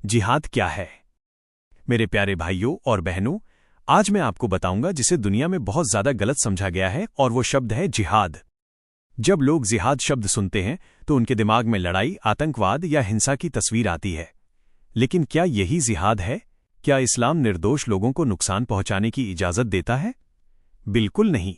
जिहाद क्या है? मेरे प्यारे भाइयों और बहनों, आज मैं आपको बताऊंगा जिसे दुनिया में बहुत ज्यादा गलत समझा गया है, और वो शब्द है जिहाद। जब लोग जिहाद शब्द सुनते हैं तो उनके दिमाग में लड़ाई, आतंकवाद या हिंसा की तस्वीर आती है। लेकिन क्या यही जिहाद है? क्या इस्लाम निर्दोष लोगों को नुकसान पहुंचाने की इजाजत देता है? बिल्कुल नहीं।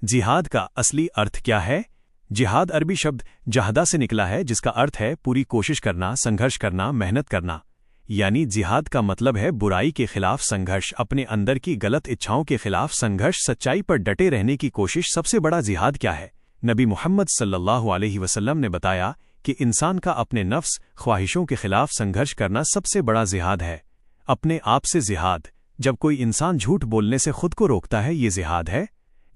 जिहाद का असली अर्थ क्या है? जिहाद अरबी शब्द जहदा से निकला है, जिसका अर्थ है पूरी कोशिश करना, संघर्ष करना, मेहनत करना। यानी जिहाद का मतलब है बुराई के खिलाफ संघर्ष, अपने अंदर की गलत इच्छाओं के खिलाफ संघर्ष, सच्चाई पर डटे रहने की कोशिश। सबसे बड़ा जिहाद क्या है? नबी मोहम्मद सल्लल्लाहु अलैहि वसल्लम ने बताया कि इंसान का अपने नफ्स, ख्वाहिशों के खिलाफ संघर्ष करना सबसे बड़ा जिहाद है। अपने आप से जिहाद। जब कोई इंसान झूठ बोलने से खुद को रोकता है, ये जिहाद है।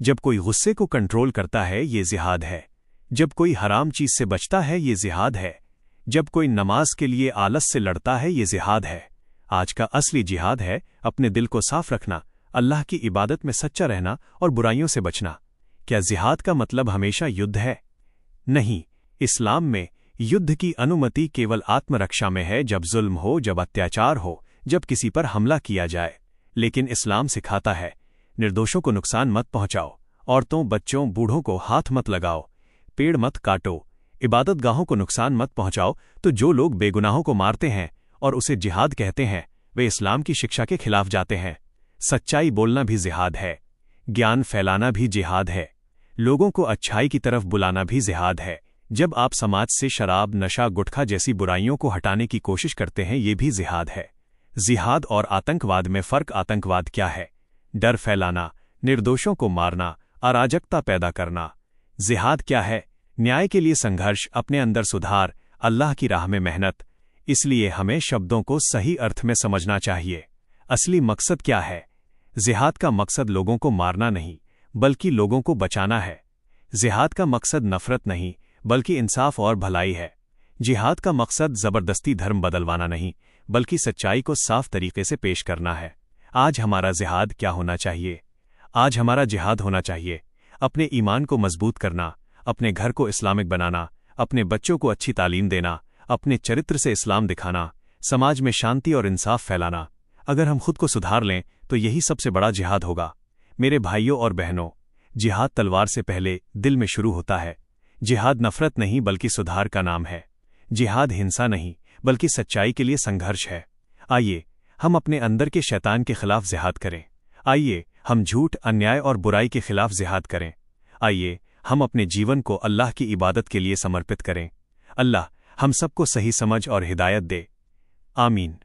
जब कोई गुस्से को कंट्रोल करता है, ये जिहाद है। जब कोई हराम चीज से बचता है, ये जिहाद है। जब कोई नमाज के लिए आलस से लड़ता है, ये जिहाद है। आज का असली जिहाद है अपने दिल को साफ रखना, अल्लाह की इबादत में सच्चा रहना और बुराइयों से बचना। क्या जिहाद का मतलब हमेशा युद्ध है? नहीं। इस्लाम में युद्ध की अनुमति केवल आत्मरक्षा में है, जब जुल्म हो, जब अत्याचार हो, जब किसी पर हमला किया जाए। लेकिन इस्लाम सिखाता है निर्दोषों को नुकसान मत पहुंचाओ, औरतों, बच्चों, बूढ़ों को हाथ मत लगाओ, पेड़ मत काटो, इबादत गाहों को नुकसान मत पहुंचाओ। तो जो लोग बेगुनाहों को मारते हैं और उसे जिहाद कहते हैं, वे इस्लाम की शिक्षा के खिलाफ जाते हैं। सच्चाई बोलना भी जिहाद है, ज्ञान फैलाना भी जिहाद है, लोगों को अच्छाई की तरफ बुलाना भी जिहाद है। जब आप समाज से शराब, नशा, गुटखा जैसी बुराइयों को हटाने की कोशिश करते हैं, ये भी जिहाद है। जिहाद और आतंकवाद में फर्क। आतंकवाद क्या है? डर फैलाना, निर्दोषों को मारना, अराजकता पैदा करना। जिहाद क्या है? न्याय के लिए संघर्ष, अपने अंदर सुधार, अल्लाह की राह में मेहनत। इसलिए हमें शब्दों को सही अर्थ में समझना चाहिए। असली मकसद क्या है? जिहाद का मकसद लोगों को मारना नहीं, बल्कि लोगों को बचाना है। जिहाद का मकसद नफरत नहीं, बल्कि इंसाफ और भलाई है। जिहाद का मकसद जबरदस्ती धर्म बदलवाना नहीं, बल्कि सच्चाई को साफ तरीके से पेश करना है। आज हमारा जिहाद क्या होना चाहिए? आज हमारा जिहाद होना चाहिए अपने ईमान को मजबूत करना, अपने घर को इस्लामिक बनाना, अपने बच्चों को अच्छी तालीम देना, अपने चरित्र से इस्लाम दिखाना, समाज में शांति और इंसाफ फैलाना। अगर हम खुद को सुधार लें तो यही सबसे बड़ा जिहाद होगा। मेरे भाइयों और बहनों, जिहाद तलवार से पहले दिल में शुरू होता है। जिहाद नफरत नहीं, बल्कि सुधार का नाम है। जिहाद हिंसा नहीं, बल्कि सच्चाई के लिए संघर्ष है। आइए हम अपने अंदर के शैतान के खिलाफ जिहाद करें। आइए हम झूठ, अन्याय और बुराई के खिलाफ जिहाद करें। आइए हम अपने जीवन को अल्लाह की इबादत के लिए समर्पित करें। अल्लाह हम सबको सही समझ और हिदायत दे। आमीन।